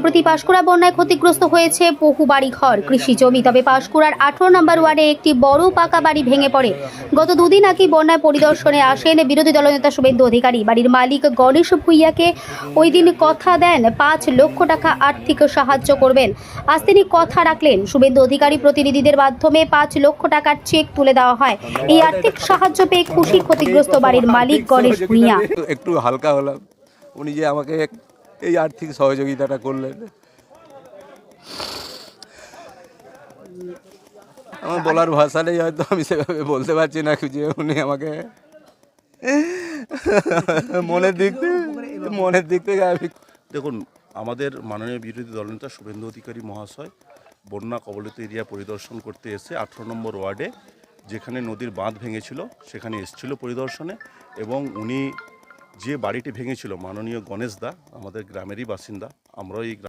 সম্প্রতি পাঁশকুড়া বন্যায় ক্ষতিগ্রস্ত হয়েছে বহু বাড়ি ঘর, কৃষি জমি। তবে পাঁশকুড়ার 18 নম্বর ওয়ার্ডে একটি বড় পাকা বাড়ি ভেঙে পড়ে। গত দুদিন আগে বন্যায় পরিদর্শনে আসেন বিরোধী দলনেতা শুভেন্দু অধিকারী। বাড়ির মালিক গণেশ ভূঁইয়াকে ওই দিন কথা দেন 5 লক্ষ টাকা আর্থিক সাহায্য করবেন। আজ তিনি কথা রাখলেন। শুভেন্দু অধিকারী প্রতিনিধিদের মাধ্যমে 5 লক্ষ টাকার চেক তুলে দেওয়া হয়। এই আর্থিক সাহায্য পেয়ে খুশি ক্ষতিগ্রস্ত বাড়ির মালিক গণেশ ভূঁইয়া। একটু হালকা হলাম উনি যে আমাকে এই আর্থিক সহযোগিতাটা করলেন। আমার বলার ভাষা নেই, হয়তো আমি সেভাবে বলতে পারছি না যে উনি আমাকে মনের দিক থেকে আমি দেখুন, আমাদের মাননীয় বিরোধী দলনেতা শুভেন্দু অধিকারী মহাশয় বন্যা কবলিত এরিয়া পরিদর্শন করতে এসে 18 নম্বর ওয়ার্ডে যেখানে নদীর বাঁধ ভেঙেছিল সেখানে এসেছিল পরিদর্শনে, এবং উনি যে বাড়িটি ভেঙেছিল মাননীয় গণেশ দা আমাদের গ্রামেরই বাসিন্দা, আমরাও এই